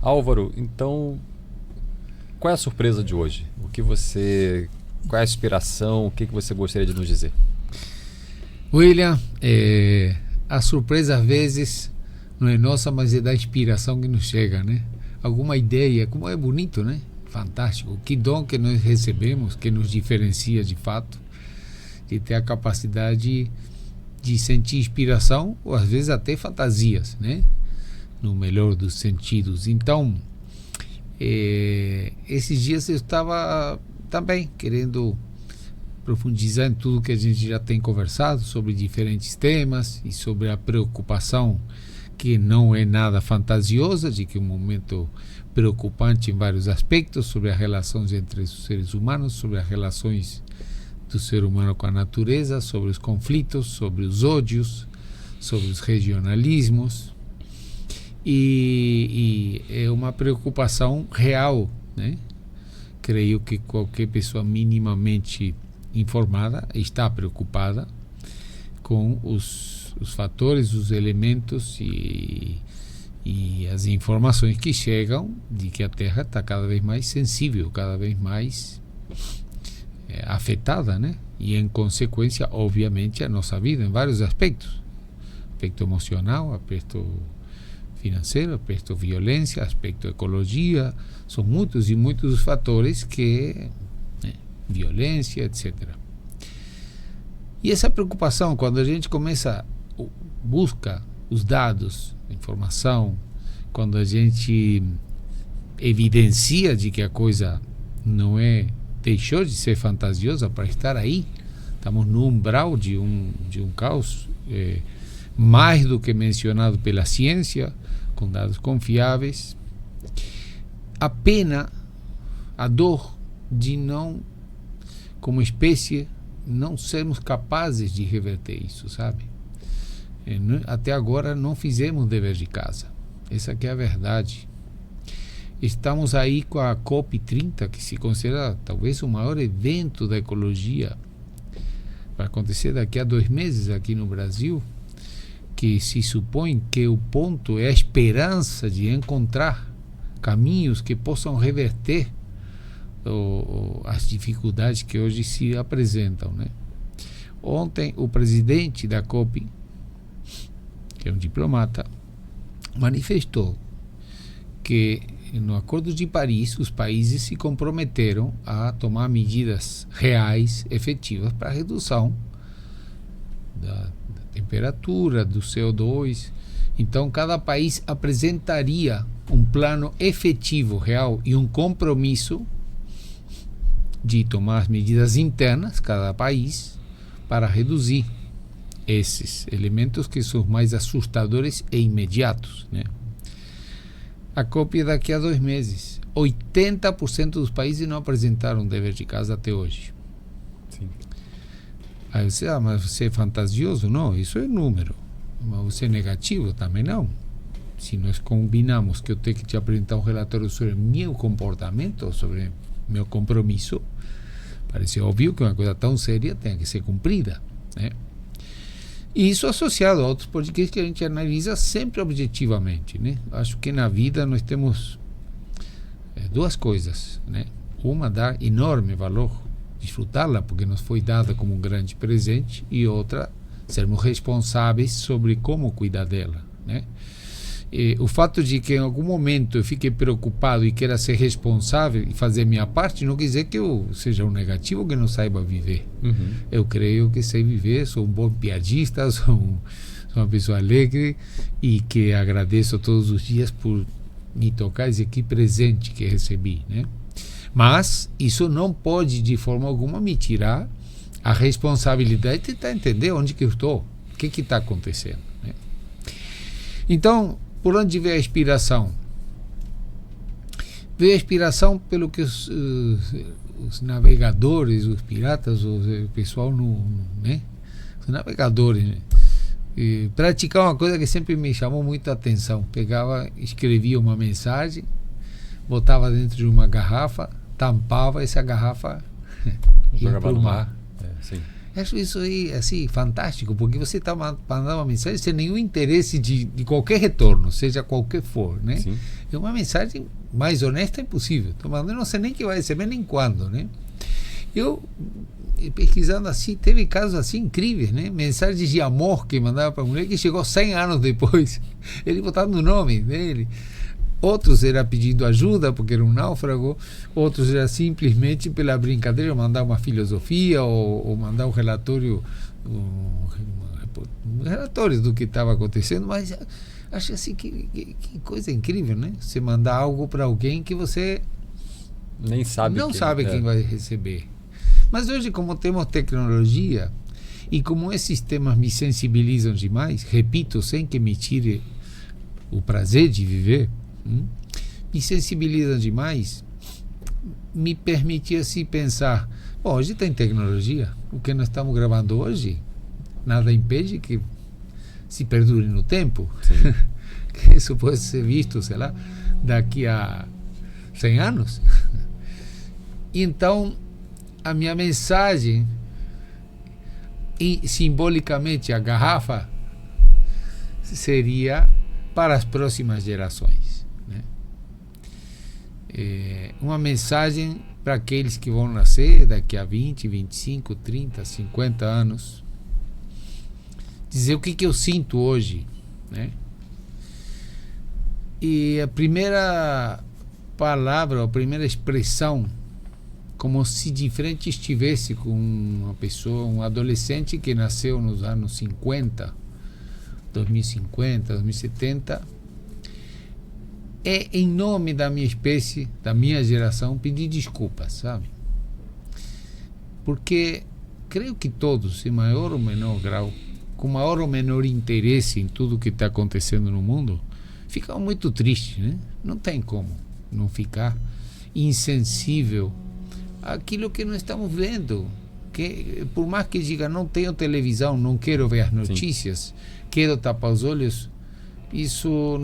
Álvaro, então, qual é a surpresa de hoje? Qual é a inspiração? O que você gostaria de nos dizer? William, a surpresa às vezes não é nossa, mas é da inspiração que nos chega, né? Alguma ideia, como é bonito, né? Fantástico. Que dom que nós recebemos, que nos diferencia de fato, de ter a capacidade de sentir inspiração, ou às vezes até fantasias, né? No melhor dos sentidos. Então, esses dias eu estava também querendo profundizar em tudo que a gente já tem conversado sobre diferentes temas e sobre a preocupação que não é nada fantasiosa, de que é um momento preocupante em vários aspectos, sobre as relações entre os seres humanos, sobre as relações do ser humano com a natureza, sobre os conflitos, sobre os ódios, sobre os regionalismos, e é uma preocupação real, né? Creio que qualquer pessoa minimamente informada está preocupada com os fatores, os elementos e as informações que chegam de que a Terra está cada vez mais sensível, cada vez mais afetada, né? E em consequência, obviamente, a nossa vida em vários aspectos, aspecto emocional, aspecto financeiro, aspecto violência, aspecto ecologia, são muitos e muitos os fatores que violência, etc. E essa preocupação, quando a gente busca os dados, a informação, quando a gente evidencia de que a coisa não deixou de ser fantasiosa para estar aí, estamos no umbral de um caos mais do que mencionado pela ciência, com dados confiáveis. A pena, a dor de não, como espécie, não sermos capazes de reverter isso, sabe? Até agora não fizemos o dever de casa. Essa que é a verdade. Estamos aí com a COP30, que se considera talvez o maior evento da ecologia. Vai acontecer daqui a 2 meses aqui no Brasil, que se supõe que o ponto é a esperança de encontrar caminhos que possam reverter as dificuldades que hoje se apresentam, né? Ontem o presidente da COP, que é um diplomata, manifestou que no Acordo de Paris os países se comprometeram a tomar medidas reais, efetivas para a redução da temperatura, do CO2. Então cada país apresentaria um plano efetivo, real e um compromisso de tomar as medidas internas, cada país, para reduzir esses elementos que são mais assustadores e imediatos, né? A COP é daqui a 2 meses. 80% dos países não apresentaram dever de casa até hoje. Sim. Aí você, mas você é fantasioso? Não, isso é número. Mas você é negativo? Também não. Se nós combinamos que eu tenho que te apresentar um relatório sobre meu comportamento, sobre meu compromisso, parece óbvio que uma coisa tão séria tem que ser cumprida, né? E isso associado a outros podcasts que a gente analisa sempre objetivamente, né? Acho que na vida nós temos 2 coisas, né? Uma, dar enorme valor, desfrutá-la porque nos foi dada como um grande presente, e outra, sermos responsáveis sobre como cuidar dela, né? E o fato de que em algum momento eu fique preocupado e queira ser responsável e fazer minha parte não quer dizer que eu seja um negativo que não saiba viver. Uhum. Eu creio que sei viver, sou um bom piadista, sou uma pessoa alegre e que agradeço todos os dias por me tocar esse aqui presente que recebi, né? Mas isso não pode de forma alguma me tirar a responsabilidade de tentar entender onde que eu estou, o que está acontecendo, né? Então, por onde veio a inspiração? Veio a inspiração pelo que os navegadores, os piratas, o pessoal, né? Os navegadores, né? Praticar uma coisa que sempre me chamou muita atenção. Pegava, escrevia uma mensagem, botava dentro de uma garrafa, tampava, essa garrafa ia para o mar. Acho isso aí assim fantástico, porque você está mandando uma mensagem sem nenhum interesse de qualquer retorno, seja qualquer for, né? Sim. É uma mensagem mais honesta impossível. Estou mandando, não sei nem que vai receber nem quando, né? Eu pesquisando assim, teve casos assim incríveis, né? Mensagens de amor que mandava para a mulher que chegou 100 anos depois, ele botando o nome dele. Outros era pedindo ajuda porque era um náufrago, outros era simplesmente pela brincadeira mandar uma filosofia ou mandar um relatório, relatórios do que estava acontecendo, mas acho assim que coisa incrível, né? Você mandar algo para alguém que você Nem sabe não sabe quem vai receber. Mas hoje, como temos tecnologia e como esses temas me sensibilizam demais, repito, sem que me tire o prazer de viver, me sensibiliza demais, me permite assim pensar, bom, hoje tem tecnologia, o que nós estamos gravando hoje, nada impede que se perdure no tempo, que isso pode ser visto, sei lá, daqui a 100 anos. Então, a minha mensagem, e simbolicamente a garrafa, seria para as próximas gerações. Uma mensagem para aqueles que vão nascer daqui a 20, 25, 30, 50 anos. Dizer o que eu sinto hoje, né? E a primeira palavra, a primeira expressão, como se de frente estivesse com uma pessoa, um adolescente que nasceu nos anos 50, 2050, 2070, é em nome da minha espécie, da minha geração, pedir desculpas, sabe? Porque creio que todos, em maior ou menor grau, com maior ou menor interesse em tudo que está acontecendo no mundo, ficam muito tristes, né? Não tem como não ficar insensível àquilo que nós estamos vendo. Que, por mais que diga, não tenho televisão, não quero ver as notícias, quero tapar os olhos, isso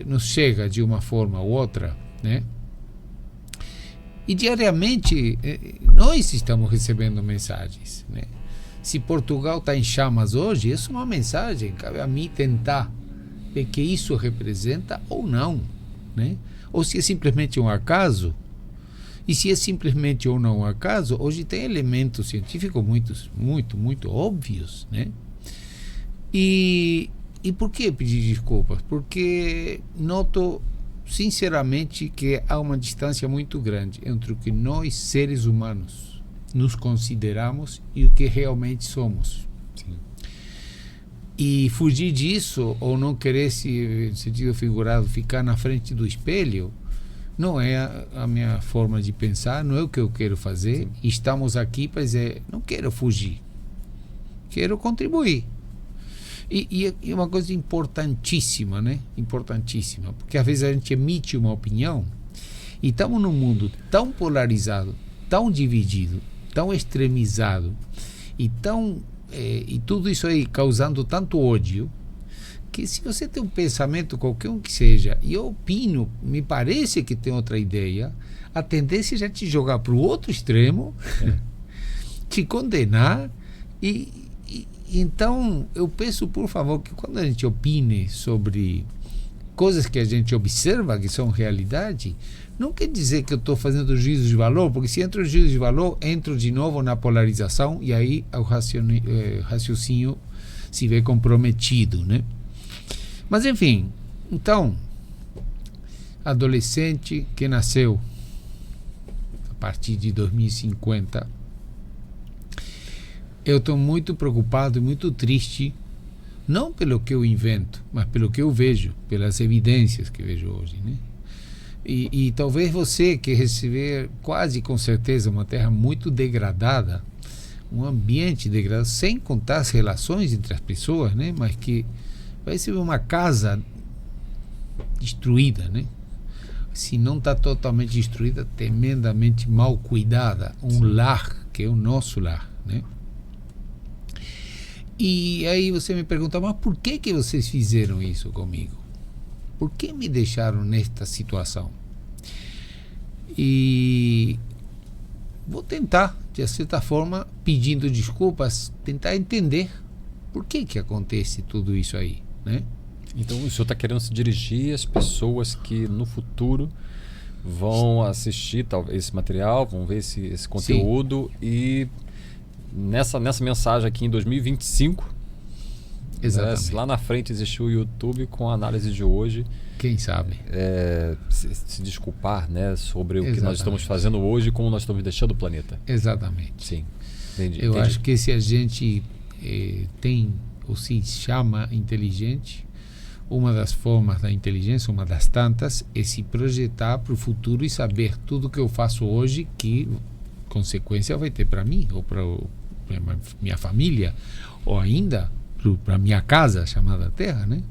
nos chega de uma forma ou outra, né? E diariamente nós estamos recebendo mensagens, né? Se Portugal está em chamas hoje, isso é uma mensagem, cabe a mim tentar ver que isso representa ou não, né? Ou se é simplesmente um acaso. E se é simplesmente ou não um acaso, hoje tem elementos científicos muito óbvios, né? E por que pedir desculpas? Porque noto sinceramente que há uma distância muito grande entre o que nós, seres humanos, nos consideramos e o que realmente somos. Sim. E fugir disso, ou não querer, se em sentido figurado, ficar na frente do espelho, não é a minha forma de pensar, não é o que eu quero fazer. Sim. Estamos aqui para dizer, não quero fugir, quero contribuir. E uma coisa importantíssima, né? Importantíssima, porque às vezes a gente emite uma opinião e estamos num mundo tão polarizado, tão dividido, tão extremizado e tudo isso aí causando tanto ódio, que se você tem um pensamento, qualquer um que seja, e eu opino, me parece que tem outra ideia, a tendência é já te jogar para o outro extremo, te condenar. Então eu peço, por favor, que quando a gente opine sobre coisas que a gente observa que são realidade, não quer dizer que eu estou fazendo juízo de valor, porque se entro no juízo de valor, entro de novo na polarização e aí o raciocínio se vê comprometido, né? Mas enfim, então, adolescente que nasceu a partir de 2050, eu estou muito preocupado e muito triste, não pelo que eu invento, mas pelo que eu vejo, pelas evidências que vejo hoje, né? E talvez você que receber quase com certeza uma terra muito degradada, um ambiente degradado, sem contar as relações entre as pessoas, né? Mas que vai ser uma casa destruída, né? Se não está totalmente destruída, tremendamente mal cuidada, um lar que é o nosso lar, né? E aí você me pergunta, mas por que vocês fizeram isso comigo? Por que me deixaram nesta situação? E vou tentar de certa forma, pedindo desculpas, tentar entender por que acontece tudo isso aí, né? Então o senhor está querendo se dirigir às pessoas que no futuro vão assistir talvez esse material, vão ver esse conteúdo. Sim. E nessa mensagem aqui em 2025, exatamente. Lá na frente existiu o YouTube com a análise de hoje. Quem sabe? Se desculpar, né, sobre o que nós estamos fazendo hoje e como nós estamos deixando o planeta. Exatamente. Sim. Entendi. Eu acho que se a gente tem ou se chama inteligente, uma das formas da inteligência, uma das tantas, é se projetar para o futuro e saber tudo que eu faço hoje, que consequência vai ter para mim, ou para minha família, ou ainda para minha casa, chamada Terra, né?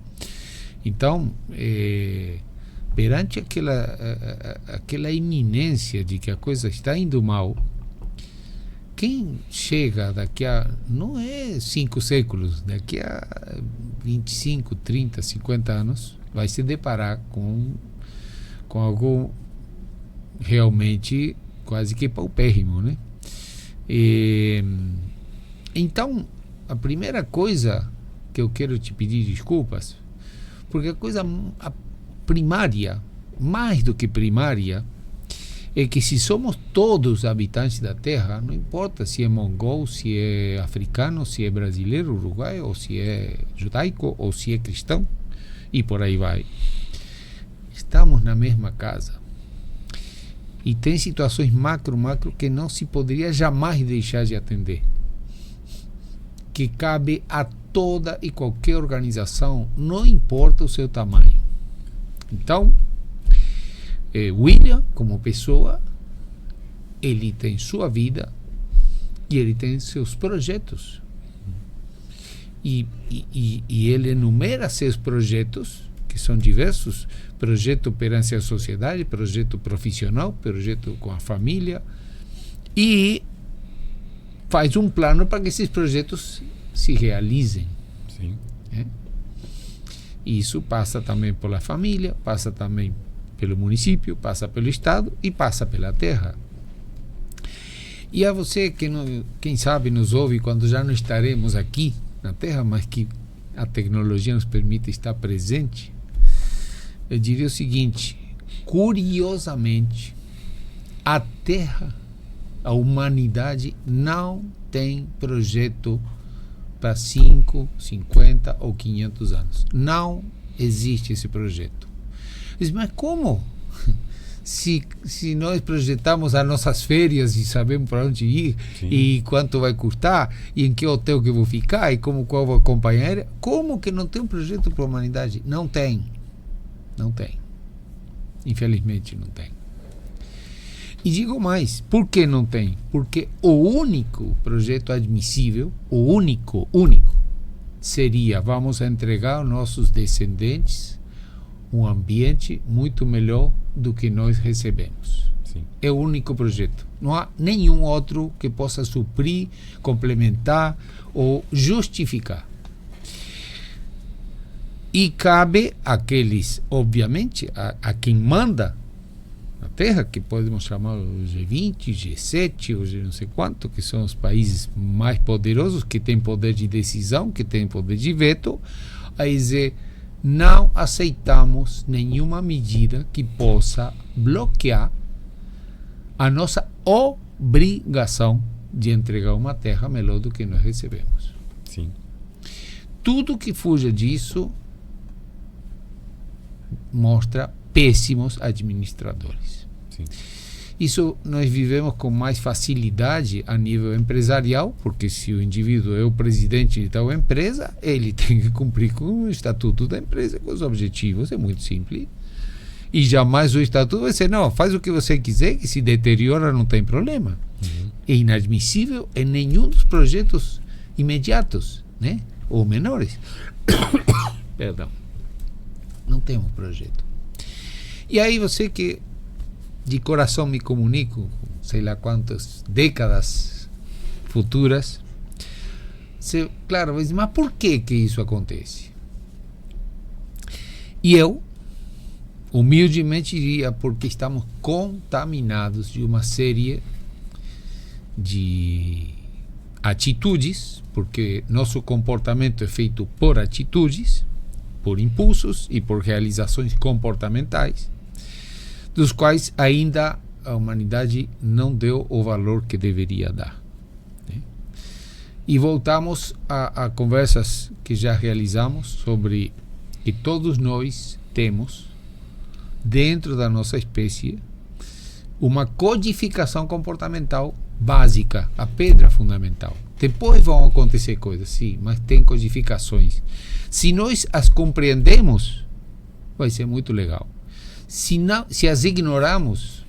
Então, perante aquela iminência de que a coisa está indo mal, quem chega daqui a, não é 5 séculos, daqui a 25, 30, 50 anos, vai se deparar com algo realmente quase que paupérrimo, né? Então, a primeira coisa que eu quero te pedir desculpas, porque a coisa primária, mais do que primária, é que se somos todos habitantes da Terra, não importa se é mongol, se é africano, se é brasileiro, uruguaio, ou se é judaico, ou se é cristão, e por aí vai. Estamos na mesma casa. E tem situações macro que não se poderia jamais deixar de atender. Que cabe a toda e qualquer organização, não importa o seu tamanho. Então, William, como pessoa, ele tem sua vida e ele tem seus projetos. E ele enumera seus projetos, que são diversos: projeto perante a sociedade, projeto profissional, projeto com a família, e faz um plano para que esses projetos se realizem. Sim. Isso passa também pela família, passa também pelo município, passa pelo estado e passa pela terra. E a você que quem sabe nos ouve quando já não estaremos aqui na terra, mas que a tecnologia nos permite estar presente, eu diria o seguinte: curiosamente, a terra, a humanidade não tem projeto para 5, 50 ou 500 anos. Não existe esse projeto. Mas como? Se nós projetamos as nossas férias e sabemos para onde ir, sim, e quanto vai custar, e em que hotel que eu vou ficar, e qual vou acompanhar, como que não tem um projeto para a humanidade? Não tem. Não tem. Infelizmente não tem. E digo mais, por que não tem? Porque o único projeto admissível, o único, seria: vamos entregar aos nossos descendentes um ambiente muito melhor do que nós recebemos. Sim. É o único projeto. Não há nenhum outro que possa suprir, complementar ou justificar. E cabe àqueles, obviamente, a quem manda na Terra, que podemos chamar o G20, G7, ou G não sei quanto, que são os países mais poderosos, que têm poder de decisão, que têm poder de veto, a dizer: não aceitamos nenhuma medida que possa bloquear a nossa obrigação de entregar uma terra melhor do que nós recebemos. Sim. Tudo que fuja disso mostra péssimos administradores. Sim. Isso nós vivemos com mais facilidade a nível empresarial, porque se o indivíduo é o presidente de tal empresa, ele tem que cumprir com o estatuto da empresa, com os objetivos, é muito simples. E jamais o estatuto vai ser: não, faz o que você quiser, que se deteriora não tem problema. Uhum. É inadmissível em nenhum dos projetos imediatos, né? Ou menores. Perdão. Não tem um projeto. E aí você que de coração me comunico, sei lá quantas décadas futuras, você, claro, vai dizer: mas por que isso acontece? E eu, humildemente, diria: porque estamos contaminados de uma série de atitudes, porque nosso comportamento é feito por atitudes, por impulsos e por realizações comportamentais, dos quais ainda a humanidade não deu o valor que deveria dar. E voltamos a conversas que já realizamos sobre que todos nós temos, dentro da nossa espécie, uma codificação comportamental básica, a pedra fundamental. Depois vão acontecer coisas, sim, mas tem codificações. Se nós as compreendemos, vai ser muito legal. Se as ignoramos,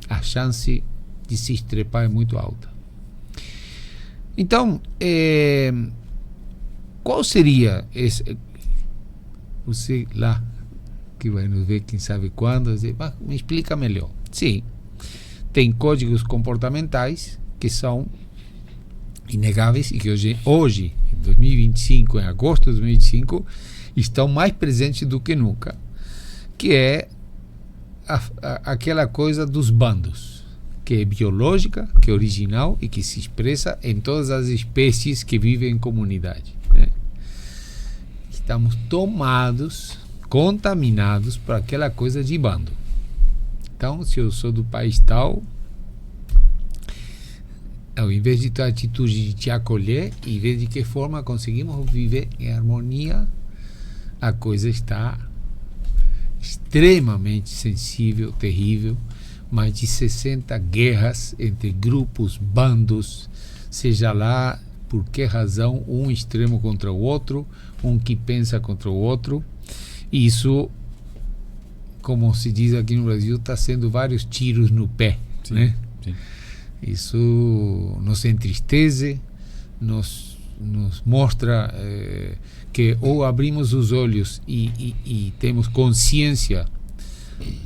a chance de se estrepar é muito alta. Então, qual seria esse? Você lá, que vai nos ver quem sabe quando, me explica melhor. Sim, tem códigos comportamentais que são inegáveis e que hoje, em 2025, em agosto de 2025, estão mais presentes do que nunca, que é aquela coisa dos bandos, que é biológica, que é original e que se expressa em todas as espécies que vivem em comunidade, né? Estamos tomados, contaminados por aquela coisa de bando. Então, se eu sou do país tal, ao invés de ter a atitude de te acolher, em vez de que forma conseguimos viver em harmonia, a coisa está extremamente sensível, terrível. Mais de 60 guerras entre grupos, bandos, seja lá por que razão, um extremo contra o outro, um que pensa contra o outro. E isso, como se diz aqui no Brasil, está sendo vários tiros no pé, sim, né? Sim. Isso nos entristece, nos mostra que ou abrimos os olhos e temos consciência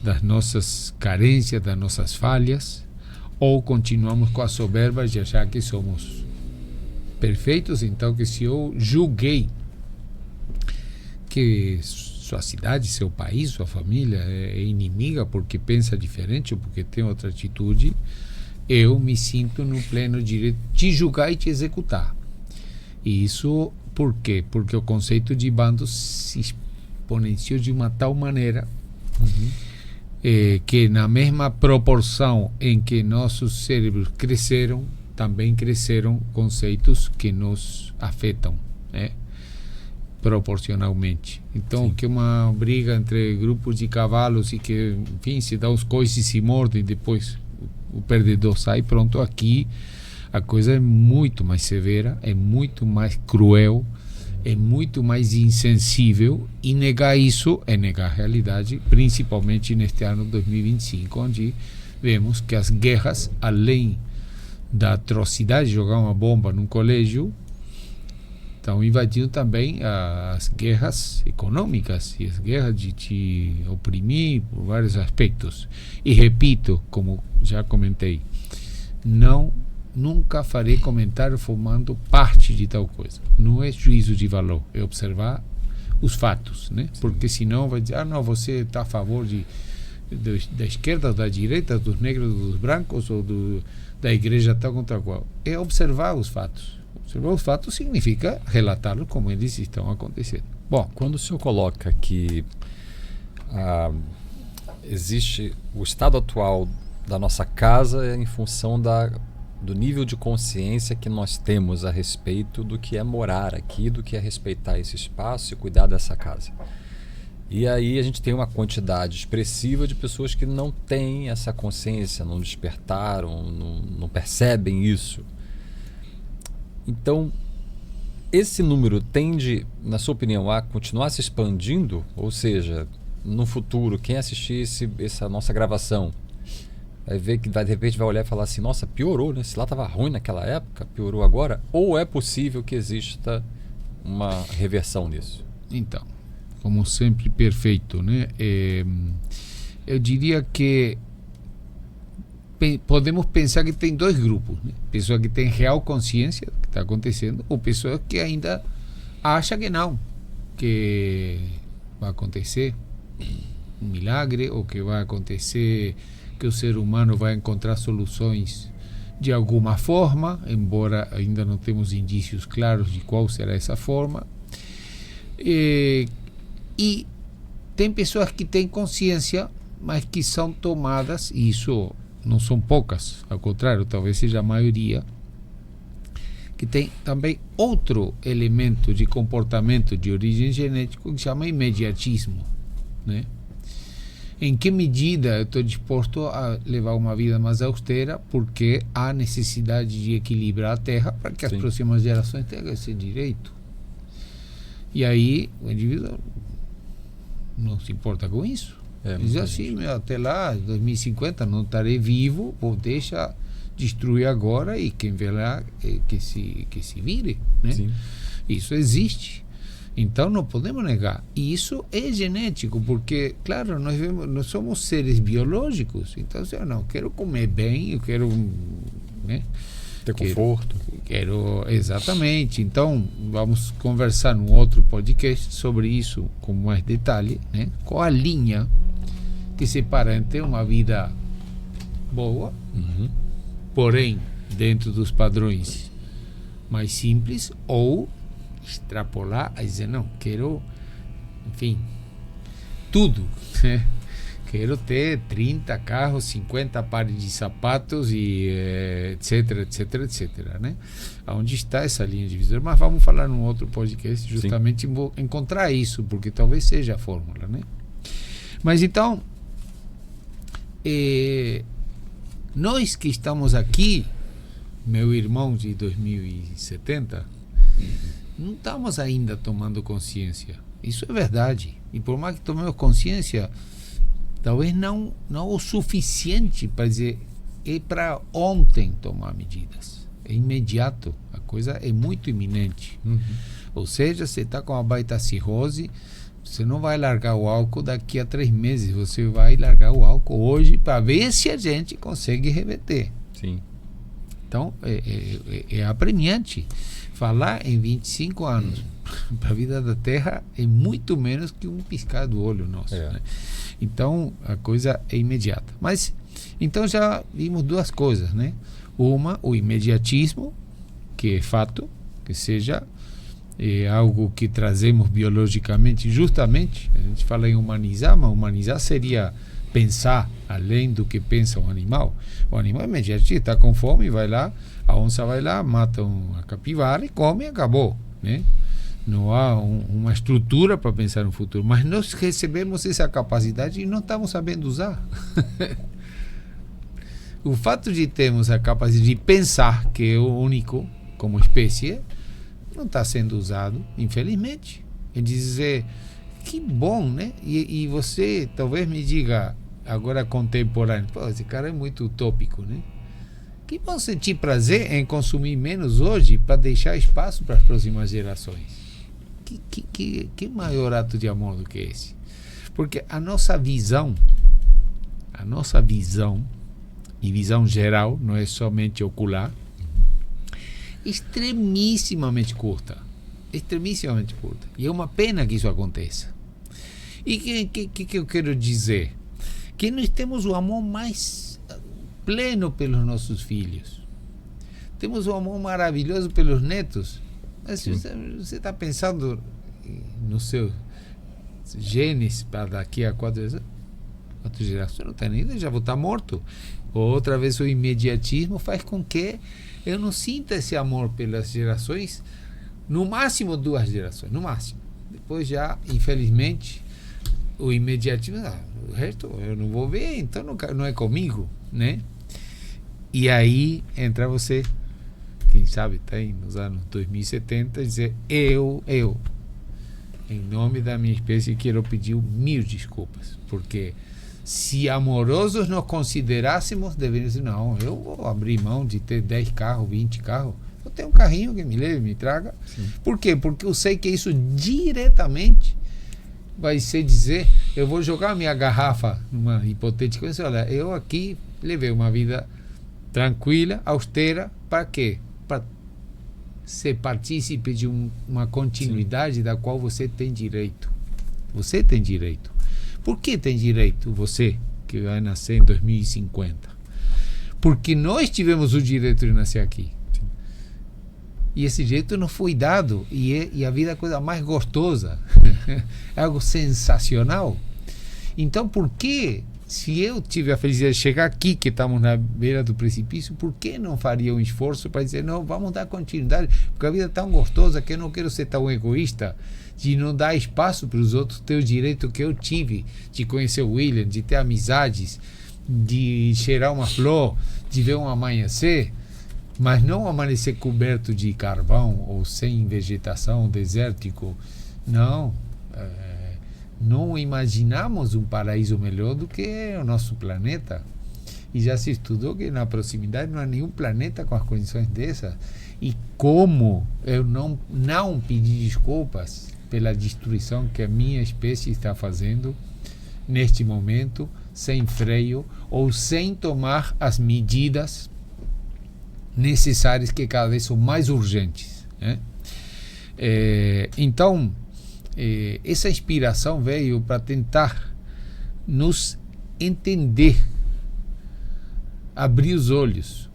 das nossas carências, das nossas falhas, ou continuamos com a soberba de achar que somos perfeitos. Então, que se eu julguei que sua cidade, seu país, sua família é inimiga porque pensa diferente ou porque tem outra atitude, eu me sinto no pleno direito de te julgar e te executar. E isso por quê? Porque o conceito de bando se exponenciou de uma tal maneira que na mesma proporção em que nossos cérebros cresceram, também cresceram conceitos que nos afetam, né? Proporcionalmente. Então, sim, que uma briga entre grupos de cavalos e que, enfim, se dá os coices e se mordem e depois o perdedor sai, pronto, aqui a coisa é muito mais severa, é muito mais cruel, é muito mais insensível, e negar isso é negar a realidade, principalmente neste ano 2025, onde vemos que as guerras, além da atrocidade de jogar uma bomba num colégio, estão invadindo também as guerras econômicas e as guerras de te oprimir por vários aspectos. E repito, como já comentei, nunca farei comentário formando parte de tal coisa. Não é juízo de valor, é observar os fatos, né? Sim. Porque senão vai dizer, não, você está a favor da esquerda, da direita, dos negros, dos brancos, ou da igreja tal contra qual. É observar os fatos. Observar os fatos significa relatá-los como eles estão acontecendo. Bom, quando o senhor coloca que existe o estado atual da nossa casa em função do nível de consciência que nós temos a respeito do que é morar aqui, do que é respeitar esse espaço e cuidar dessa casa. E aí a gente tem uma quantidade expressiva de pessoas que não têm essa consciência, não despertaram, não percebem isso. Então, esse número tende, na sua opinião, a continuar se expandindo? Ou seja, no futuro, quem assistir essa nossa gravação vai ver que de repente vai olhar e falar assim, nossa, piorou, né? Se lá estava ruim naquela época, piorou agora? Ou é possível que exista uma reversão nisso? Então, como sempre, perfeito, né? Eu diria que podemos pensar que tem dois grupos, né? Pessoa que tem real consciência do que está acontecendo, ou pessoa que ainda acha que não, que vai acontecer um milagre, ou que vai acontecer, que o ser humano vai encontrar soluções de alguma forma, embora ainda não temos indícios claros de qual será essa forma. E tem pessoas que têm consciência, mas que são tomadas, e isso não são poucas, ao contrário, talvez seja a maioria, que tem também outro elemento de comportamento de origem genética que se chama imediatismo, né? Em que medida eu estou disposto a levar uma vida mais austera porque há necessidade de equilibrar a Terra para que as próximas gerações tenham esse direito. E aí o indivíduo não se importa com isso. Diz assim, até lá, 2050, não estarei vivo, vou deixar destruir agora e quem vê lá que se vire, né? Sim. Isso existe. Então não podemos negar. E isso é genético, porque, claro, nós somos seres biológicos. Então, eu não quero comer bem, eu quero, né, ter conforto. Quero, exatamente. Então, vamos conversar num outro podcast sobre isso com mais detalhe, né? Qual a linha que separa entre uma vida boa, porém dentro dos padrões mais simples, ou extrapolar a dizer, não, quero, enfim, tudo, né? Quero ter 30 carros, 50 pares de sapatos e etc, etc, etc, né? Onde está essa linha divisória? Mas vamos falar num outro podcast, justamente encontrar isso, porque talvez seja a fórmula, né? Mas então, nós que estamos aqui, meu irmão de 2070, não estamos ainda tomando consciência. Isso é verdade. E por mais que tomemos consciência, talvez não o suficiente para dizer é para ontem tomar medidas. É imediato. A coisa é muito iminente. Ou seja, você está com uma baita cirrose, você não vai largar o álcool daqui a 3 meses. Você vai largar o álcool hoje para ver se a gente consegue reverter. Sim. Então, é apremiante. Falar em 25 anos para a vida da Terra é muito menos que um piscar do olho nosso. Né? Então, a coisa é imediata. Mas, então já vimos duas coisas, né? Uma, o imediatismo, que é fato, que seja algo que trazemos biologicamente, justamente, a gente fala em humanizar, mas humanizar seria pensar além do que pensa um animal. O animal é imediatista, está com fome, vai lá, a onça vai lá, mata uma capivara e come e acabou, né? Não há uma estrutura para pensar no futuro, mas nós recebemos essa capacidade e não estamos sabendo usar. O fato de termos a capacidade de pensar, que é o único como espécie, não está sendo usado, infelizmente. É dizer, que bom, né? E você talvez me diga, agora contemporâneo, pô, esse cara é muito utópico, né? Que bom sentir prazer em consumir menos hoje para deixar espaço para as próximas gerações. Que maior ato de amor do que esse? Porque a nossa visão, e visão geral, não é somente ocular, extremissimamente curta. E é uma pena que isso aconteça. E que eu quero dizer? Que nós temos o amor mais pleno pelos nossos filhos. Temos um amor maravilhoso pelos netos. Mas você está pensando nos seus genes para daqui a 4 gerações? Não tem nem, já vou estar morto. Outra vez o imediatismo faz com que eu não sinta esse amor pelas gerações, no máximo 2 gerações, no máximo. Depois já, infelizmente, o imediatismo, o resto eu não vou ver, então não é comigo, né? E aí entra você, quem sabe tem nos anos 2070, dizer eu, em nome da minha espécie, quero pedir 1000 desculpas, porque se amorosos nos considerássemos, deveríamos dizer, não, eu vou abrir mão de ter 10 carros, 20 carros, eu tenho um carrinho que me leve, me traga. Sim. Por quê? Porque eu sei que isso diretamente vai ser dizer, eu vou jogar minha garrafa numa hipotética, olha, eu aqui levei uma vida tranquila, austera, para quê? Para ser partícipe de uma continuidade. Sim. Da qual você tem direito. Você tem direito. Por que tem direito você, que vai nascer em 2050? porque nós tivemos o direito de nascer aqui. E esse direito nos foi dado, e a vida é a coisa mais gostosa, é algo sensacional. Então, por que, se eu tive a felicidade de chegar aqui, que estamos na beira do precipício, por que não faria um esforço para dizer, não, vamos dar continuidade, porque a vida é tão gostosa que eu não quero ser tão egoísta de não dar espaço para os outros ter o direito que eu tive de conhecer o William, de ter amizades, de cheirar uma flor, de ver um amanhecer, mas não amanhecer coberto de carvão ou sem vegetação, desértico. Não, não imaginamos um paraíso melhor do que o nosso planeta. E já se estudou que na proximidade não há nenhum planeta com as condições dessas. E como eu não pedir desculpas pela destruição que a minha espécie está fazendo neste momento, sem freio ou sem tomar as medidas necessárias, que cada vez são mais urgentes, né? Então, essa inspiração veio para tentar nos entender, abrir os olhos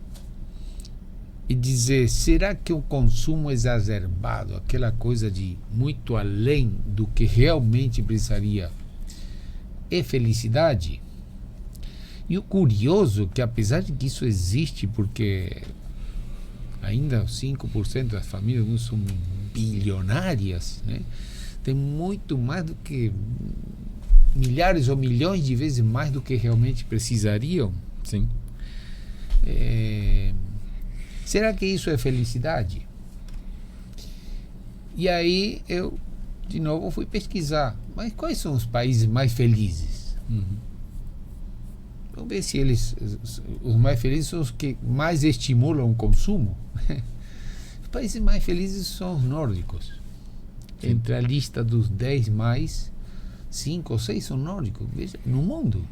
e dizer, será que o consumo exacerbado, aquela coisa de muito além do que realmente precisaria, é felicidade? E o curioso é que, apesar de que isso existe, porque ainda 5% das famílias não são bilionárias, né? Tem muito mais do que milhares ou milhões de vezes mais do que realmente precisariam. Sim. Será que isso é felicidade? E aí eu, de novo, fui pesquisar. Mas quais são os países mais felizes? Vamos ver se os mais felizes são os que mais estimulam o consumo. Os países mais felizes são os nórdicos. Sim. Entre a lista dos 10 mais, 5 ou 6 são nórdicos, veja, no mundo.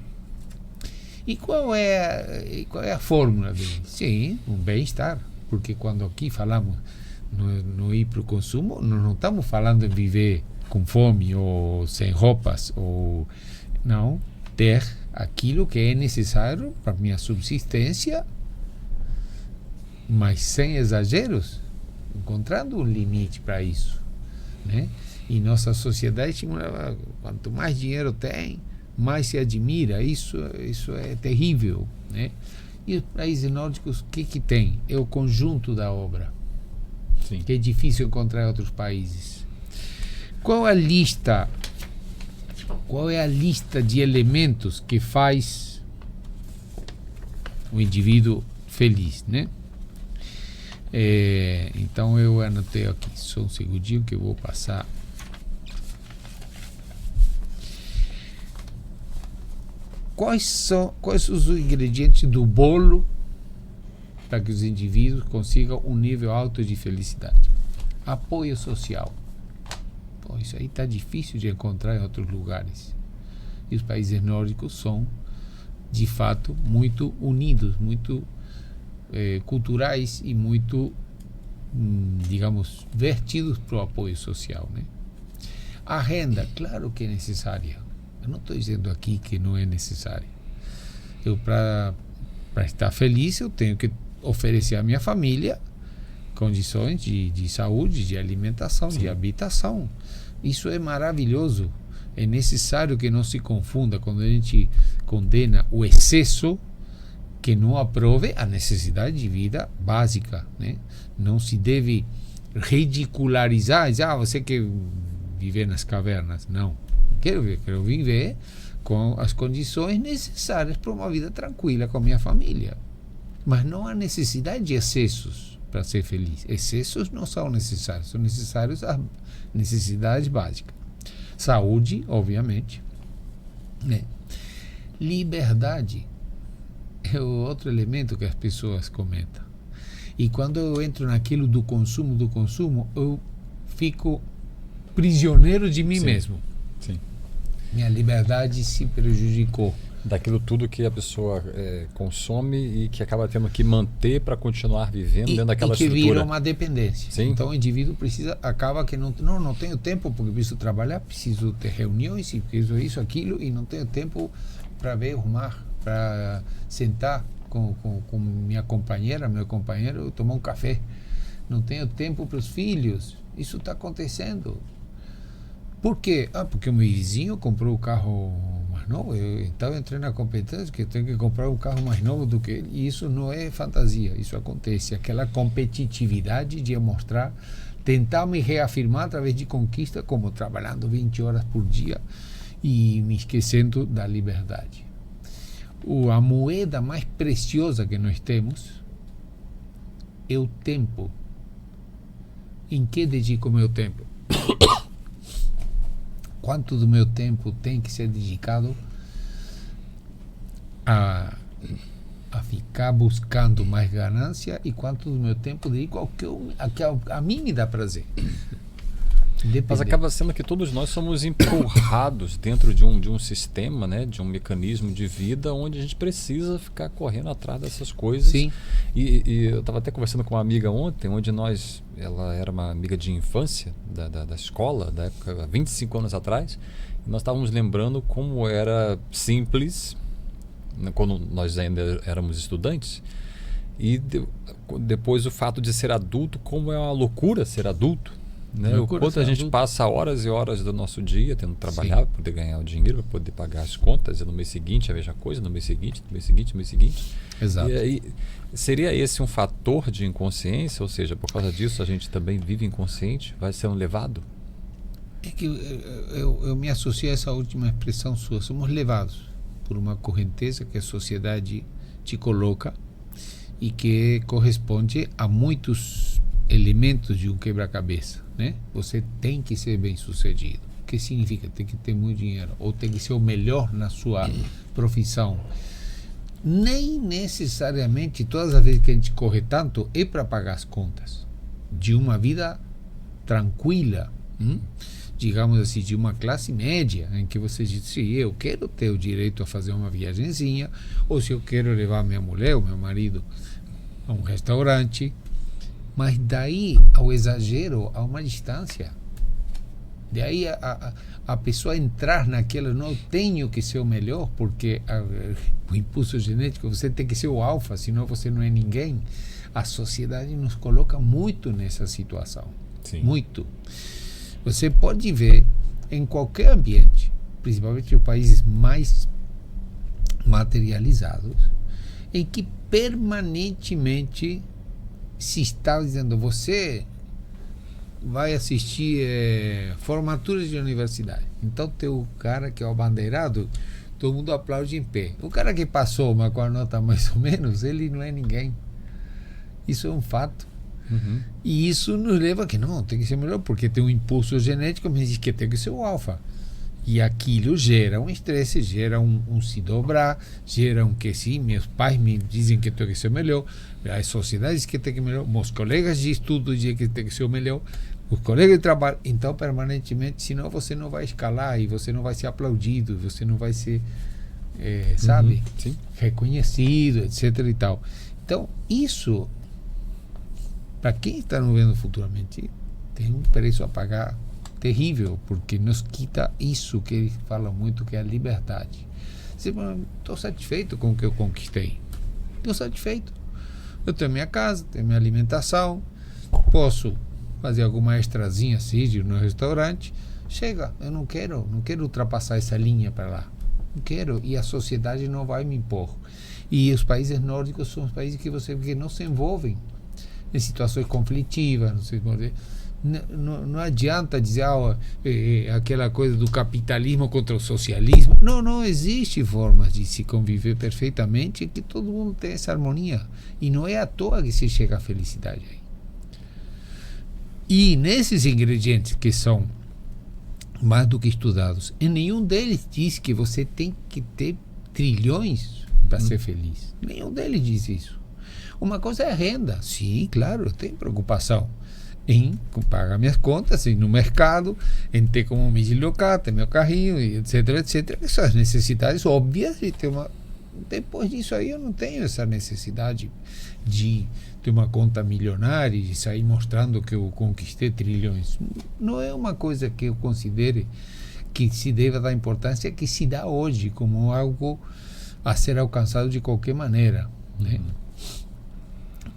E qual é a fórmula deles? Sim, um bem-estar. Porque quando aqui falamos no ir para o consumo, nós não estamos falando em viver com fome ou sem roupas, ou não, ter aquilo que é necessário para a minha subsistência, mas sem exageros, encontrando um limite para isso, né? E nossa sociedade, quanto mais dinheiro tem, mais se admira. Isso é terrível, né? E os países nórdicos, o que tem? É o conjunto da obra. Sim. Que é difícil encontrar em outros países. Qual é a lista de elementos que faz o indivíduo feliz, né? Então eu anotei aqui, só um segundinho que eu vou passar. Quais são os ingredientes do bolo para que os indivíduos consigam um nível alto de felicidade? Apoio social. Pô, isso aí está difícil de encontrar em outros lugares. E os países nórdicos são, de fato, muito unidos, muito culturais e muito, digamos, vertidos para o apoio social, né? A renda, claro que é necessária. Eu não estou dizendo aqui que não é necessária. Eu, para estar feliz, eu tenho que oferecer à minha família condições de saúde, de alimentação, sim, de habitação. Isso é maravilhoso. É necessário que não se confunda quando a gente condena o excesso, que não aprove a necessidade de vida básica, né? Não se deve ridicularizar, dizer, você quer viver nas cavernas. Não. Quero viver com as condições necessárias para uma vida tranquila com a minha família. Mas não há necessidade de excessos para ser feliz. Excessos não são necessários. São necessários as necessidades básicas. Saúde, obviamente, né? Liberdade é o outro elemento que as pessoas comentam. E quando eu entro naquilo do consumo, eu fico prisioneiro de mim, sim, mesmo. Sim. Minha liberdade se prejudicou. Daquilo tudo que a pessoa consome e que acaba tendo que manter para continuar vivendo dentro daquela estrutura. E que vira uma dependência. Sim. Então o indivíduo acaba que não tenho tempo porque preciso trabalhar, preciso ter reuniões, preciso isso, aquilo, e não tenho tempo para ver o mar, para sentar com minha companheira, meu companheiro, tomar um café. Não tenho tempo para os filhos. Isso está acontecendo. Por quê? Porque o meu vizinho comprou o carro mais novo. Então eu entrei na competência que eu tenho que comprar um carro mais novo do que ele. E isso não é fantasia, isso acontece. Aquela competitividade de mostrar, tentar me reafirmar através de conquista, como trabalhando 20 horas por dia e me esquecendo da liberdade. A moeda mais preciosa que nós temos é o tempo. Em que dedico o meu tempo? Quanto do meu tempo tem que ser dedicado a ficar buscando mais ganância e quanto do meu tempo dedico ao que a mim me dá prazer. Mas acaba sendo que todos nós somos empurrados dentro de um sistema, né, de um mecanismo de vida onde a gente precisa ficar correndo atrás dessas coisas. Sim. E eu estava até conversando com uma amiga ontem, onde ela era uma amiga de infância da escola, da época, há 25 anos atrás, e nós estávamos lembrando como era simples, né, quando nós ainda éramos estudantes, e depois o fato de ser adulto, como é uma loucura ser adulto. Né? O quanto a gente passa horas e horas do nosso dia tendo que trabalhar para poder ganhar o dinheiro, para poder pagar as contas, e no mês seguinte a mesma coisa, no mês seguinte, no mês seguinte, no mês seguinte. Exato. E aí, seria esse um fator de inconsciência? Ou seja, por causa disso a gente também vive inconsciente? Vai sendo levado? É que eu me associo a essa última expressão sua. Somos levados por uma correnteza que a sociedade te coloca e que corresponde a muitos elementos de um quebra-cabeça, né? Você tem que ser bem sucedido. O que significa? Tem que ter muito dinheiro ou tem que ser o melhor na sua profissão. Nem necessariamente todas as vezes que a gente corre tanto é para pagar as contas de uma vida tranquila, digamos assim, de uma classe média, em que você diz, se eu quero ter o direito a fazer uma viagenzinha, ou se eu quero levar minha mulher ou meu marido a um restaurante. Mas daí ao exagero há uma distância. Daí a pessoa entrar naquela, não, eu tenho que ser o melhor, porque o impulso genético, você tem que ser o alfa, senão você não é ninguém. A sociedade nos coloca muito nessa situação. Sim. Muito. Você pode ver em qualquer ambiente, principalmente os países mais materializados, em que permanentemente se está dizendo, você vai assistir formaturas de universidade. Então tem o cara que é o abandeirado, todo mundo aplaude em pé. O cara que passou, mas com a nota mais ou menos, ele não é ninguém. Isso é um fato. E isso nos leva a que não, tem que ser melhor, porque tem um impulso genético que diz que tem que ser o alfa. E aquilo gera um estresse, gera um se dobrar, gera um que sim, meus pais me dizem que tenho que ser o melhor, as sociedades que tem que ser o melhor, meus colegas de estudo dizem que tem que ser o melhor, os colegas de trabalho. Então, permanentemente, senão você não vai escalar e você não vai ser aplaudido, você não vai ser, sabe, reconhecido, etc. e tal. Então, isso, para quem está nos vendo futuramente, tem um preço a pagar terrível, porque nos quita isso que eles falam muito, que é a liberdade. Estou satisfeito com o que eu conquistei. Estou satisfeito. Eu tenho minha casa, tenho minha alimentação, posso fazer alguma extrazinha assim no restaurante. Chega, eu não quero ultrapassar essa linha para lá. Não quero, e a sociedade não vai me impor. E os países nórdicos são os países que você vê que não se envolvem em situações conflitivas, não se envolvem. Não adianta dizer aquela coisa do capitalismo contra o socialismo. Não existe forma de se conviver perfeitamente que todo mundo tem essa harmonia. E não é à toa que se chega à felicidade aí. E nesses ingredientes que são mais do que estudados, em nenhum deles diz que você tem que ter trilhões para ser feliz. Nenhum deles diz isso. Uma coisa é a renda. Sim, claro, eu tenho preocupação em pagar minhas contas, em ir no mercado, em ter como me deslocar, ter meu carrinho, etc, etc. Essas são as necessidades óbvias de ter uma... Depois disso aí eu não tenho essa necessidade de ter uma conta milionária e de sair mostrando que eu conquistei trilhões. Não é uma coisa que eu considere que se deva dar importância, que se dá hoje como algo a ser alcançado de qualquer maneira. né?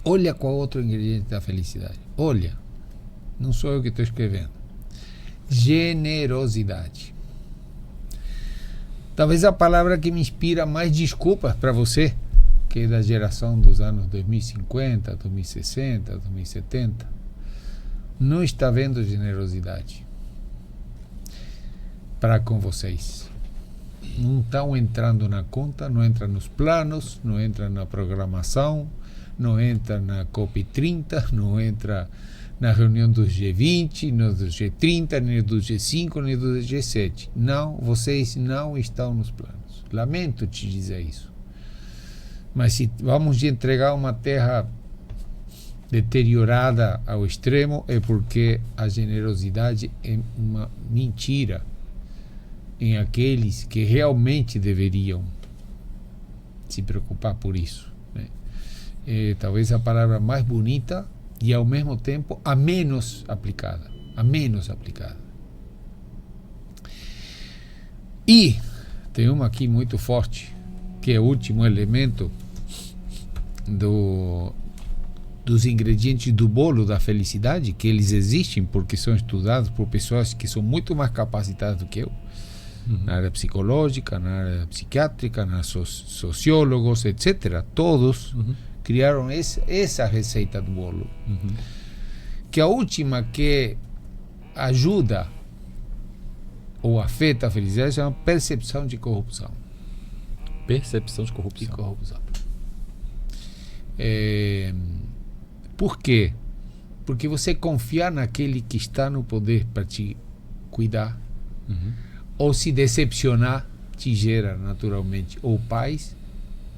Olha qual outro ingrediente da felicidade. Olha, não sou eu que estou escrevendo. Generosidade. Talvez a palavra que me inspira mais desculpas para você, que é da geração dos anos 2050, 2060, 2070, não está vendo generosidade para com vocês. Não estão entrando na conta, não entra nos planos, não entra na programação, não entra na COP30, não entra na reunião do G20, nem do G30, nem do G5, nem do G7. Não, vocês não estão nos planos. Lamento te dizer isso. Mas se vamos entregar uma terra deteriorada ao extremo, é porque a generosidade é uma mentira em aqueles que realmente deveriam se preocupar por isso, né? É talvez a palavra mais bonita e ao mesmo tempo a menos aplicada. E tem uma aqui muito forte, que é o último elemento dos ingredientes do bolo da felicidade, que eles existem porque são estudados por pessoas que são muito mais capacitadas do que eu, na área psicológica, na área psiquiátrica, na sociólogos, etc. Todos criaram essa receita do bolo. Que a última que ajuda ou afeta a felicidade chama percepção de corrupção. Percepção de corrupção. Por quê? Porque você confiar naquele que está no poder para te cuidar, ou se decepcionar, te gera naturalmente ou paz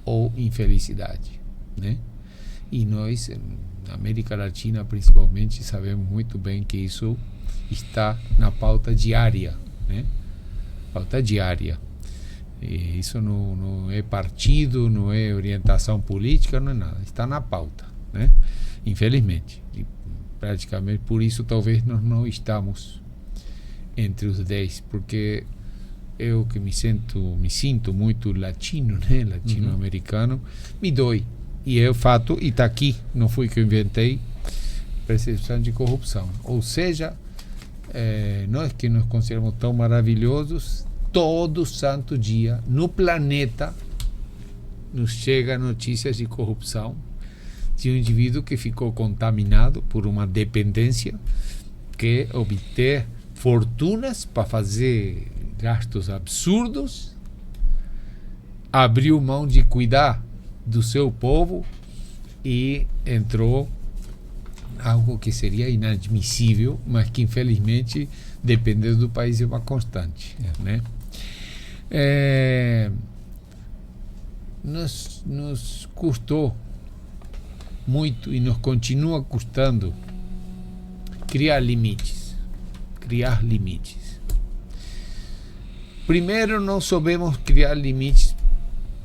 ou infelicidade, né? E nós, na América Latina principalmente, sabemos muito bem que isso está na pauta diária, né? Pauta diária. E isso não é partido, não é orientação política, não é nada. Está na pauta, né? Infelizmente. E praticamente por isso talvez nós não estamos entre os 10, porque eu que me sinto muito latino, né? Latino-americano, me dói. E é o fato, e está aqui, não fui que eu inventei, percepção de corrupção. Ou seja, nós que nos consideramos tão maravilhosos, todo santo dia no planeta nos chega notícias de corrupção de um indivíduo que ficou contaminado por uma dependência, que obter fortunas para fazer gastos absurdos, abriu mão de cuidar do seu povo e entrou algo que seria inadmissível, mas que infelizmente, dependendo do país, é uma constante, né? Nos custou muito e nos continua custando criar limites. Primeiro, não soubemos criar limites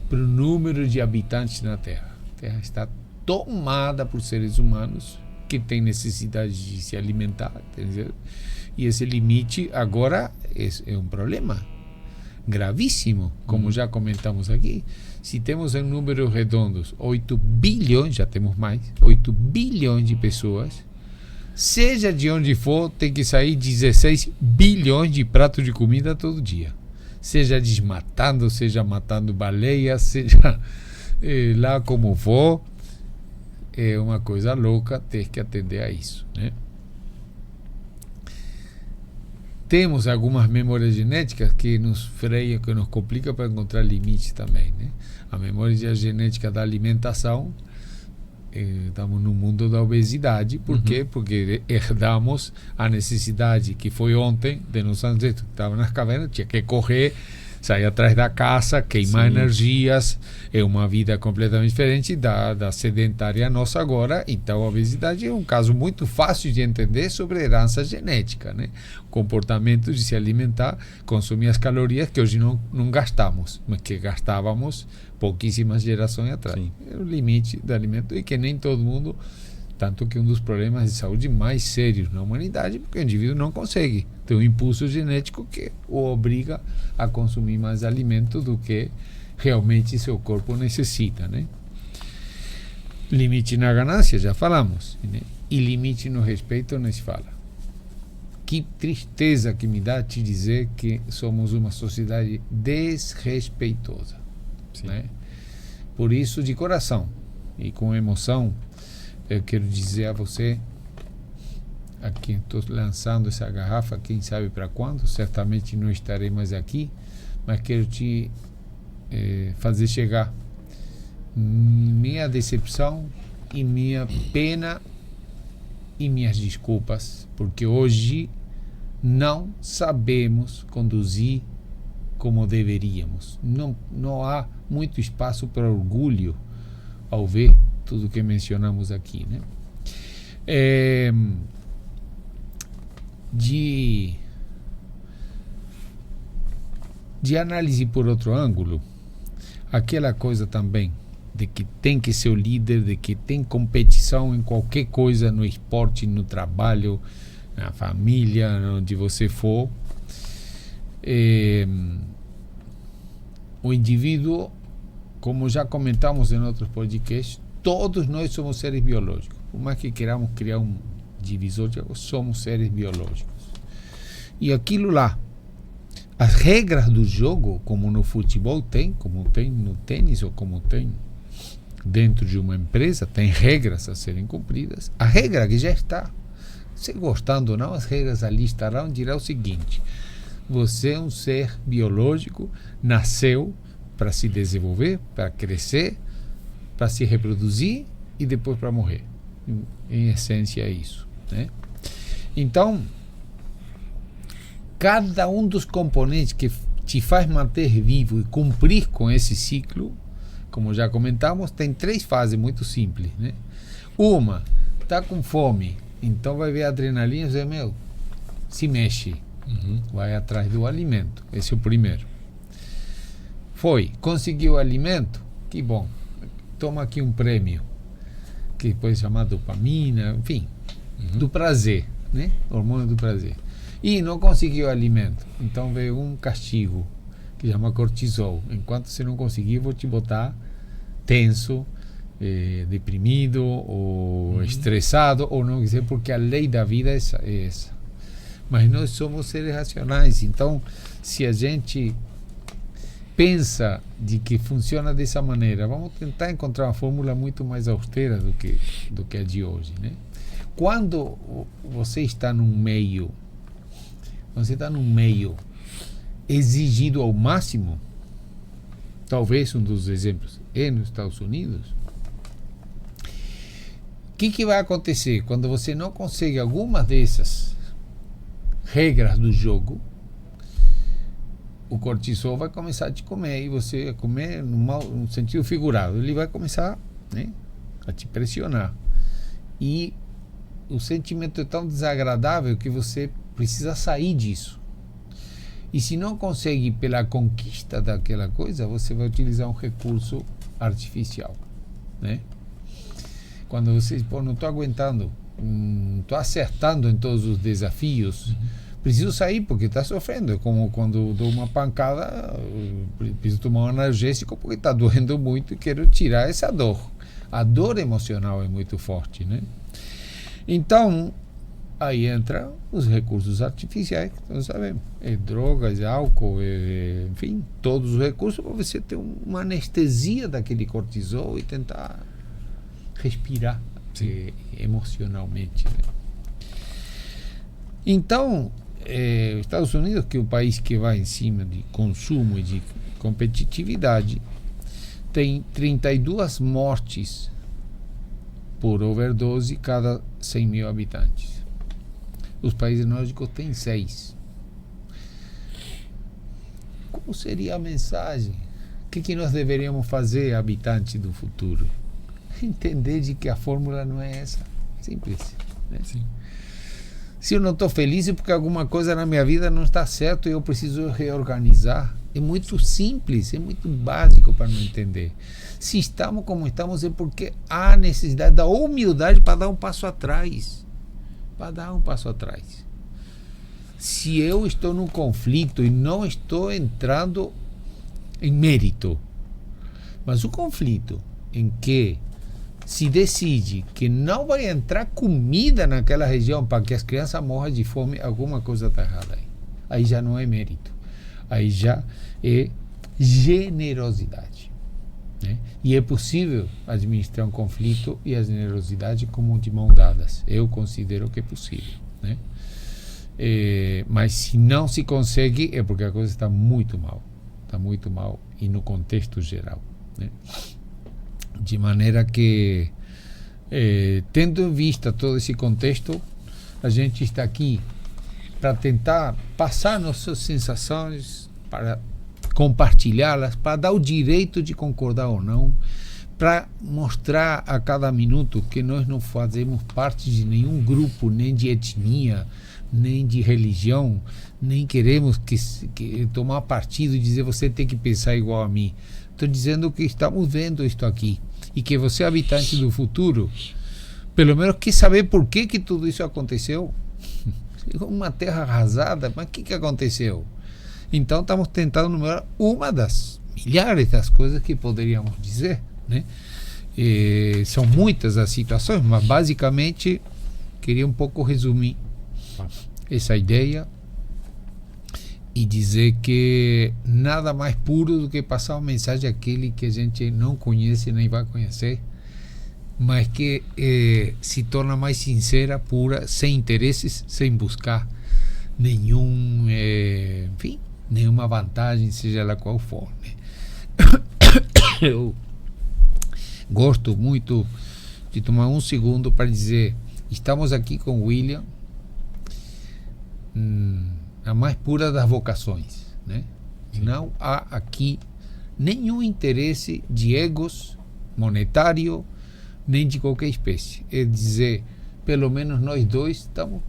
para o número de habitantes na Terra. A Terra está tomada por seres humanos que têm necessidade de se alimentar, entendeu? E esse limite agora é um problema gravíssimo, como já comentamos aqui. Se temos em números redondos 8 bilhões, já temos mais, 8 bilhões de pessoas, seja de onde for, tem que sair 16 bilhões de pratos de comida todo dia. Seja desmatando, seja matando baleias, seja lá como for, é uma coisa louca ter que atender a isso, né? Temos algumas memórias genéticas que nos freiam, que nos complicam para encontrar limites também, né? A memória genética da alimentação, estamos no mundo da obesidade. Por quê? Porque herdamos a necessidade que foi ontem de nossos ancestros que estavam nas cavernas, tinha que correr, sair atrás da caça, queimar energias, é uma vida completamente diferente da sedentária nossa agora. Então a obesidade é um caso muito fácil de entender sobre herança genética, né? Comportamento de se alimentar, consumir as calorias que hoje não gastamos, mas que gastávamos pouquíssimas gerações atrás. É o limite do alimento, e que nem todo mundo, tanto que um dos problemas de saúde mais sérios na humanidade, porque o indivíduo não consegue, tem um impulso genético que o obriga a consumir mais alimento do que realmente seu corpo necessita, né? Limite na ganância, já falamos, né? E limite no respeito não se fala. Que tristeza que me dá te dizer que somos uma sociedade desrespeitosa, né? Por isso, de coração e com emoção, eu quero dizer a você, a quem estou lançando essa garrafa, quem sabe para quando, certamente não estarei mais aqui, mas quero te fazer chegar minha decepção e minha pena e minhas desculpas, porque hoje não sabemos conduzir como deveríamos. Não há muito espaço para orgulho ao ver tudo que mencionamos aqui, né? De análise por outro ângulo, aquela coisa também de que tem que ser o líder, de que tem competição em qualquer coisa, no esporte, no trabalho, na família, onde você for. O indivíduo, como já comentamos em outros podcasts, todos nós somos seres biológicos. Por mais que queramos criar um divisor, somos seres biológicos. E aquilo lá, as regras do jogo, como no futebol tem, como tem no tênis ou como tem dentro de uma empresa, tem regras a serem cumpridas. A regra que já está, se gostando ou não, as regras ali estarão, dirá o seguinte: você é um ser biológico, nasceu para se desenvolver, para crescer, para se reproduzir e depois para morrer. Em essência é isso, né? Então, cada um dos componentes que te faz manter vivo e cumprir com esse ciclo, como já comentamos, tem 3 fases muito simples, né? Uma, tá com fome, então vai ver a adrenalina e diz, se mexe, vai atrás do alimento. Esse é o primeiro. Conseguiu o alimento, que bom, toma aqui um prêmio, que pode chamar dopamina, enfim, do prazer, né? Hormônio do prazer. E não conseguiu alimento, então veio um castigo que chama cortisol. Enquanto você não conseguir, vou te botar tenso, deprimido ou estressado, ou não quiser, porque a lei da vida é essa. Mas nós somos seres racionais, então se a gente pensa de que funciona dessa maneira, vamos tentar encontrar uma fórmula muito mais austera do que a de hoje, né? Quando você está num meio exigido ao máximo, talvez um dos exemplos é nos Estados Unidos, o que vai acontecer quando você não consegue alguma dessas regras do jogo? O cortisol vai começar a te comer, e você vai comer no sentido figurado. Ele vai começar, né, a te pressionar. E o sentimento é tão desagradável que você precisa sair disso. E se não consegue pela conquista daquela coisa, você vai utilizar um recurso artificial, né? Quando você diz, não estou aguentando, não estou acertando em todos os desafios, preciso sair porque está sofrendo. É como quando dou uma pancada, preciso tomar um analgésico porque está doendo muito e quero tirar essa dor. A dor emocional é muito forte, né? Então, aí entram os recursos artificiais, que nós sabemos. Drogas, álcool, enfim, todos os recursos para você ter uma anestesia daquele cortisol e tentar respirar emocionalmente, né? Então, os Estados Unidos, que é o país que vai em cima de consumo e de competitividade, tem 32 mortes por overdose cada 100 mil habitantes. Os países nórdicos têm 6. Qual seria a mensagem? O que nós deveríamos fazer, habitantes do futuro? Entender de que a fórmula não é essa. Simples, né? Sim. Se eu não estou feliz é porque alguma coisa na minha vida não está certo e eu preciso reorganizar. É muito simples, é muito básico para não entender. Se estamos como estamos é porque há necessidade da humildade para dar um passo atrás. Se eu estou num conflito e não estou entrando em mérito, mas o conflito em que se decide que não vai entrar comida naquela região para que as crianças morram de fome, alguma coisa está errada aí. Aí já não é mérito. Aí já é generosidade. Né? E é possível administrar um conflito e a generosidade como de mão dadas. Eu considero que é possível. Né? Mas se não se consegue, é porque a coisa está muito mal. Está muito mal e no contexto geral. Né? De maneira que, tendo em vista todo esse contexto, a gente está aqui para tentar passar nossas sensações, para compartilhá-las, para dar o direito de concordar ou não, para mostrar a cada minuto que nós não fazemos parte de nenhum grupo, nem de etnia, nem de religião, nem queremos que tomar partido e dizer você tem que pensar igual a mim. Estou dizendo que estamos vendo isto aqui e que você, habitante do futuro, pelo menos quer saber por que tudo isso aconteceu. Uma terra arrasada, mas o que aconteceu? Então estamos tentando numerar uma das milhares das coisas que poderíamos dizer, né? São muitas as situações, mas basicamente queria um pouco resumir essa ideia e dizer que nada mais puro do que passar uma mensagem àquele que a gente não conhece nem vai conhecer, mas que se torna mais sincera, pura, sem interesses, sem buscar nenhuma vantagem, seja ela qual for. Né? Eu gosto muito de tomar um segundo para dizer, estamos aqui com William, a mais pura das vocações. Né? Não há aqui nenhum interesse de egos monetário, nem de qualquer espécie. É dizer, pelo menos nós dois estamos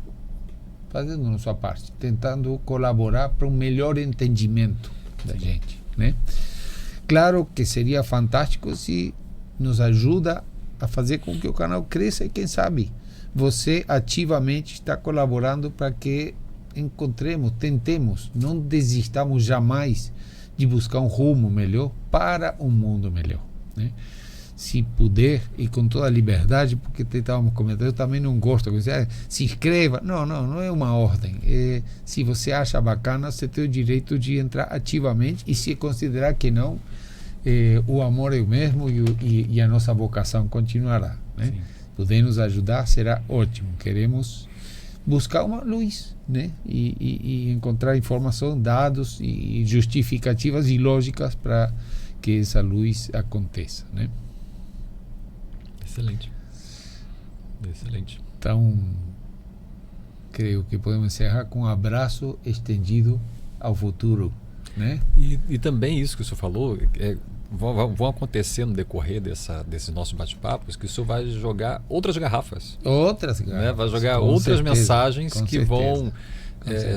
fazendo a nossa parte, tentando colaborar para um melhor entendimento da gente. Né? Claro que seria fantástico se nos ajuda a fazer com que o canal cresça e quem sabe você ativamente está colaborando para que tentemos, não desistamos jamais de buscar um rumo melhor para um mundo melhor. Né? Se puder e com toda a liberdade, porque estávamos comentando, eu também não gosto de dizer, se inscreva. Não é uma ordem. Se você acha bacana, você tem o direito de entrar ativamente e se considerar que não, o amor é o mesmo e a nossa vocação continuará. Né? Poder nos ajudar será ótimo. Queremos buscar uma luz, né? E encontrar informação, dados e justificativas e lógicas para que essa luz aconteça. Né? Excelente. Então, creio que podemos encerrar com um abraço estendido ao futuro, né? E também isso que o senhor falou, vão acontecer no decorrer desses nossos bate-papos, que o senhor vai jogar outras garrafas. Né? Vai jogar outras mensagens que vão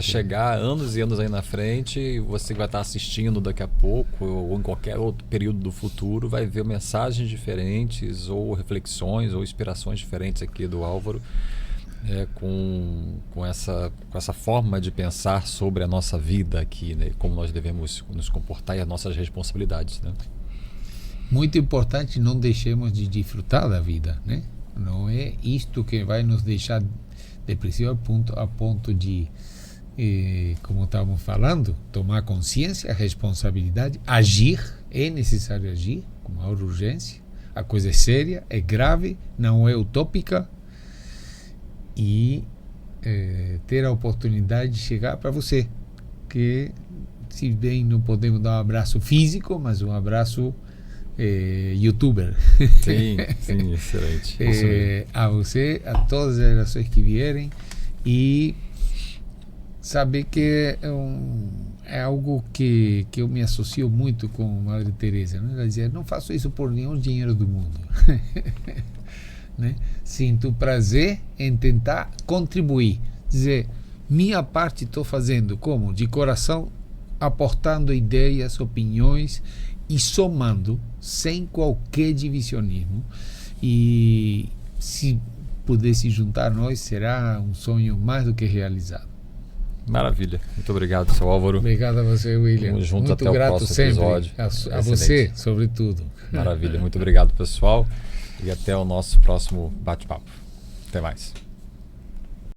chegar anos e anos aí na frente, e você vai estar assistindo daqui a pouco ou em qualquer outro período do futuro, vai ver mensagens diferentes ou reflexões ou inspirações diferentes aqui do Álvaro, com essa forma de pensar sobre a nossa vida aqui, né? Como nós devemos nos comportar e as nossas responsabilidades, né? Muito importante, não deixemos de desfrutar da vida, né? Não é isto que vai nos deixar depressivo a ponto de, como estávamos falando, tomar consciência, responsabilidade, agir. É necessário agir com maior urgência. A coisa é séria, é grave, não é utópica, e ter a oportunidade de chegar para você, que se bem não podemos dar um abraço físico, mas um abraço youtuber. Sim, excelente. A você, a todas as gerações que vierem, e saber que é algo que eu me associo muito com Madre Teresa, né? Ela dizia, não faço isso por nenhum dinheiro do mundo. Né? Sinto prazer em tentar contribuir, dizer, minha parte estou fazendo como? De coração, aportando ideias, opiniões e somando, sem qualquer divisionismo. E se pudesse juntar nós, será um sonho mais do que realizado. Maravilha. Muito obrigado, seu Álvaro. Obrigado a você, William. Vamos juntos muito até o grato próximo sempre episódio. a você, sobretudo. Maravilha. Muito obrigado, pessoal. E até o nosso próximo bate-papo. Até mais.